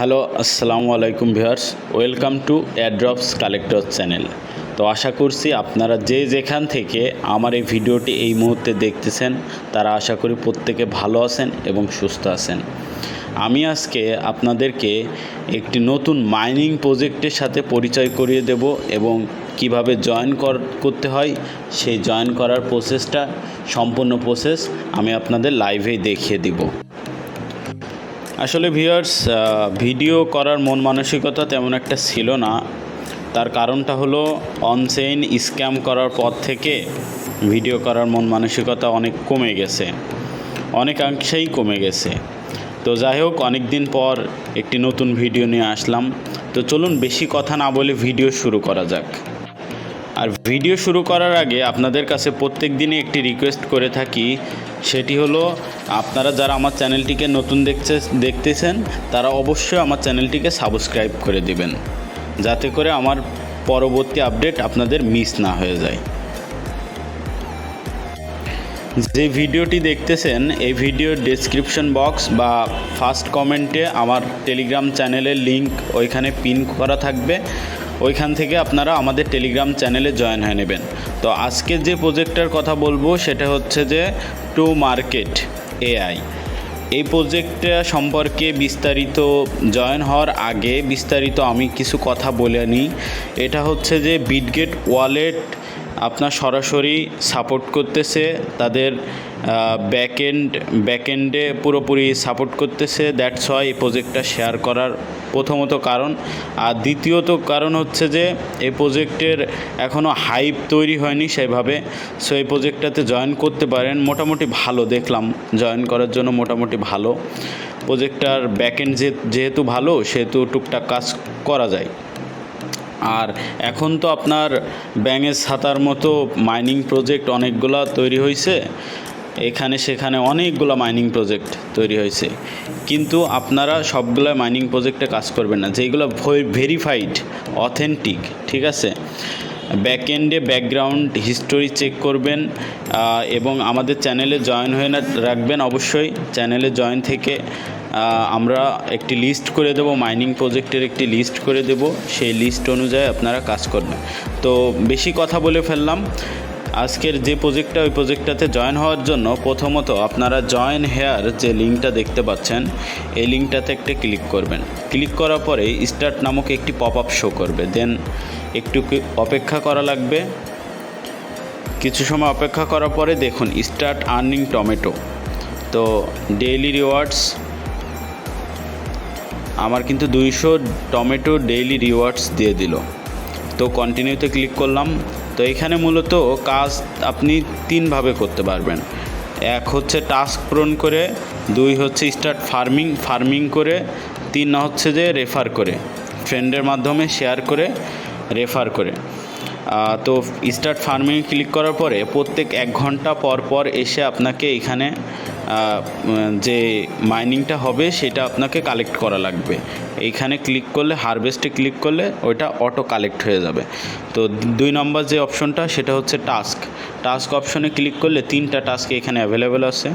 Hello, আসসালামু আলাইকুম viewers, welcome to airdrops collector channel. তো আশা করছি আপনারা যে যেখান থেকে আমার এই ভিডিওটি এই মুহূর্তে দেখতেছেন তারা আশা করি প্রত্যেকে ভালো আছেন এবং সুস্থ আছেন। আমি আজকে আপনাদেরকে একটি নতুন মাইনিং প্রজেক্টের সাথে পরিচয় করিয়ে দেব এবং কিভাবে জয়েন করতে হয় সেই জয়েন করার প্রসেসটা সম্পূর্ণ প্রসেস আমি আপনাদের লাইভেই দেখিয়ে দিব। আসলে ভিউয়ার্স, ভিডিও করার মন মানসিকতা তেমন একটা ছিল না। তার কারণটা হলো অনচেইন স্ক্যাম করার পর থেকে ভিডিও করার মন মানসিকতা অনেক কমে গেছে, অনেকাংশেই কমে গেছে। তো যাই হোক, অনেক দিন পর একটি নতুন ভিডিও নিয়ে আসলাম। তো চলুন বেশি কথা না বলে ভিডিও শুরু করা যাক। আর ভিডিও শুরু করার আগে আপনাদের কাছে প্রত্যেক দিনই একটি রিকোয়েস্ট করে থাকি, সেটি হলো আপনারা যারা আমার চ্যানেলটিকে নতুন দেখতেছেন তারা অবশ্যই আমার চ্যানেলটিকে সাবস্ক্রাইব করে দিবেন, যাতে করে আমার পরবর্তী আপডেট আপনাদের মিস না হয়ে যায়। যে ভিডিওটি দেখতেছেন এই ভিডিওর ডেসক্রিপশন বক্স বা ফার্স্ট কমেন্টে আমার টেলিগ্রাম চ্যানেলের লিংক ওইখানে পিন করা থাকবে, ওইখান থেকে আপনারা আমাদের টেলিগ্রাম চ্যানেলে জয়েন হয়ে নেবেন। তো আজকে যে প্রজেক্টটার কথা বলবো সেটা হচ্ছে যে টু মার্কেট এআই। এই প্রজেক্টটা সম্পর্কে বিস্তারিত জয়েন হওয়ার আগে বিস্তারিত আমি কিছু কথা বলে নিই। এটা হচ্ছে যে বিটগেট ওয়ালেট আপনার সরাসরি সাপোর্ট করতেছে, তাদের ব্যাকএন্ডে পুরোপুরি সাপোর্ট করতেছে। দ্যাটস ওয়াই এই প্রজেক্টটা শেয়ার করার প্রথমত কারণ। আর দ্বিতীয়ত কারণ হচ্ছে যে এই প্রজেক্টের এখনও হাইপ তৈরি হয়নি সেভাবে। সো এই প্রজেক্টটাতে জয়েন করতে পারেন, মোটামুটি ভালো দেখলাম, জয়েন করার জন্য মোটামুটি ভালো। প্রজেক্টটার ব্যাকএন্ড যেহেতু ভালো সেহেতু টুকটাক কাজ করা যায়। আর এখন তো আপনার ব্যাঙের ছাতার মতো মাইনিং প্রজেক্ট অনেকগুলা তৈরি হয়েছে, এখানে সেখানে অনেকগুলো মাইনিং প্রজেক্ট তৈরি হয়েছে, কিন্তু আপনারা সবগুলো মাইনিং প্রজেক্টে কাজ করবেন না, যেগুলো ভেরিফাইড অথেন্টিক, ঠিক আছে। ব্যাকএন্ডে ব্যাকগ্রাউন্ড হিস্টোরি চেক করবেন এবং আমাদের চ্যানেলে জয়েন হয়ে রাখবেন। অবশ্যই চ্যানেলে জয়েন থেকে আমরা একটি লিস্ট করে দেব, মাইনিং প্রজেক্টের একটি লিস্ট করে দেব, সেই লিস্ট অনুযায়ী আপনারা কাজ করবেন। তো বেশি কথা বলে ফেললাম। আজকের যে প্রজেক্টটা, ওই প্রজেক্টটাতে জয়েন হওয়ার জন্য প্রথমত আপনারা জয়েন হেয়ার যে লিঙ্কটা দেখতে পাচ্ছেন এই লিঙ্কটাতে একটা ক্লিক করবেন। ক্লিক করার পরে স্টার্ট নামক একটি পপ আপ শো করবে, দেন একটু অপেক্ষা করা লাগবে। কিছু সময় অপেক্ষা করার পরে দেখুন স্টার্ট আর্নিং টমেটো। তো ডেইলি রিওয়ার্ডস আমার কিন্তু 200 টমেটো ডেইলি রিওয়ার্ডস দিয়ে দিল। তো কন্টিনিউতে ক্লিক করলাম। তো এখানে মূলত কাজ আপনি তিনভাবে করতে পারবেন। এক হচ্ছে টাস্ক পূরণ করে, দুই হচ্ছে স্টার্ট ফার্মিং করে, তিন হচ্ছে যে রেফার করে, ফ্রেন্ডের মাধ্যমে শেয়ার করে রেফার করে। তো স্টার্ট ফার্মিং ক্লিক করার পরে প্রত্যেক 1 ঘন্টা পর পর এসে আপনাকে এখানে যে মাইনিংটা হবে সেটা আপনাকে কালেক্ট করা লাগবে। এইখানে ক্লিক করলে, হারভেস্টে ক্লিক করলে ওইটা অটো কালেক্ট হয়ে যাবে। তো 2 নম্বর যে অপশনটা সেটা হচ্ছে টাস্ক অপশনে ক্লিক করলে 3টা টাস্ক এখানে অ্যাভেলেবেল আছে।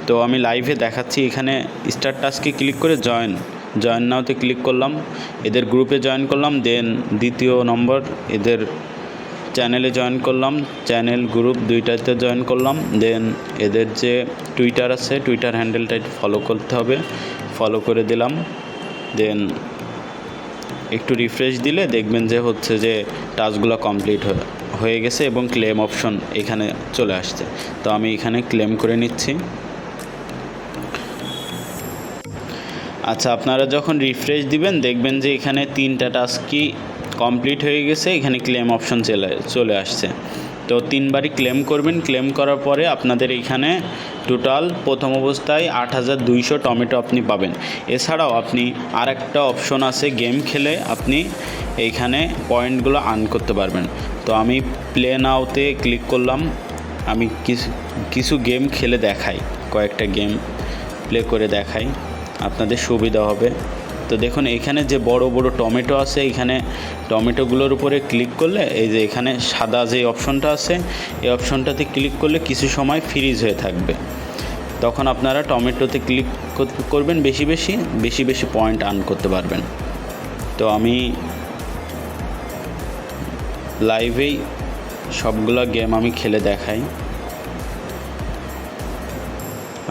তো আমি লাইভে দেখাচ্ছি। এখানে স্টার্ট টাস্কে ক্লিক করে জয়েন নাওতে ক্লিক করলাম, এদের গ্রুপে জয়েন করলাম। দেন দ্বিতীয় নম্বর এদের চ্যানেলে জয়েন করলাম, চ্যানেল গ্রুপ দুইটাতে জয়েন করলাম। দেন এদের যে টুইটার আছে, টুইটার হ্যান্ডেলটা ফলো করতে হবে, ফলো করে দিলাম। দেন একটু রিফ্রেশ দিলে দেখবেন যে হচ্ছে যে টাস্কগুলো কমপ্লিট হয়ে গেছে এবং ক্লেম অপশন এখানে চলে আসছে। তো আমি এখানে ক্লেম করে নিচ্ছি। আচ্ছা, আপনারা যখন রিফ্রেশ দিবেন দেখবেন যে এখানে 3টা টাস্কই কমপ্লিট হয়ে গেছে, এখানে ক্লেম অপশন চলে আসছে। তো 3বারই ক্লেম করবেন। ক্লেম করার পরে আপনাদের এইখানে টোটাল প্রথম অবস্থায় 8200 টমেটো আপনি পাবেন। এছাড়াও আপনি আরেকটা অপশন আছে, গেম খেলে আপনি এইখানে পয়েন্টগুলো আর্ন করতে পারবেন। তো আমি প্লে নাওতে ক্লিক করলাম। আমি কিছু গেম খেলে দেখাই, কয়েকটা গেম প্লে করে দেখাই, আপনাদের সুবিধা হবে। তো দেখুন এখানে যে বড় বড় টমেটো আছে, এখানে টমেটোগুলোর উপরে ক্লিক করলে এই যে এখানে সাদা যে অপশনটা আছে এই অপশনটাতে ক্লিক করলে কিছু সময় ফ্রিজ হয়ে থাকবে। তখন আপনারা টমেটোতে ক্লিক করবেন, বেশি বেশি পয়েন্ট আর্ন করতে পারবেন। তো আমি লাইভেই সবগুলো গেম আমি খেলে দেখাই।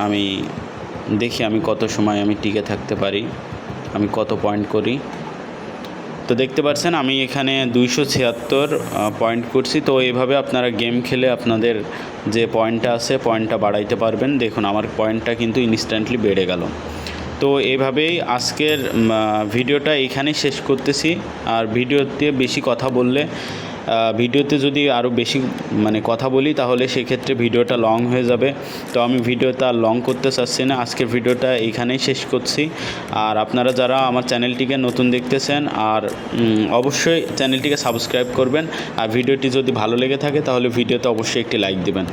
আমি দেখি আমি কত সময় আমি টিকে থাকতে পারি, আমি কত পয়েন্ট করি। তো দেখতে পাচ্ছেন আমি এখানে 276 পয়েন্ট করছি। তো এইভাবে আপনারা গেম খেলে আপনাদের যে পয়েন্টটা আছে পয়েন্টটা বাড়াইতে পারবেন। দেখুন আমার পয়েন্টটা কিন্তু ইনস্ট্যান্টলি বেড়ে গেল। তো এইভাবেই আজকের ভিডিওটা এখানেই শেষ করতেছি। আর ভিডিওতে বেশি কথা বললে, ভিডিওতে যদি আরও বেশি কথা বলি তাহলে সেক্ষেত্রে ভিডিওটা লং হয়ে যাবে। তো আমি ভিডিওটা আর লং করতে চাচ্ছি না, আজকের ভিডিওটা এইখানেই শেষ করছি। আর আপনারা যারা আমার চ্যানেলটিকে নতুন দেখতেছেন আর অবশ্যই চ্যানেলটিকে সাবস্ক্রাইব করবেন। আর ভিডিওটি যদি ভালো লেগে থাকে তাহলে ভিডিওতে অবশ্যই একটি লাইক দিবেন।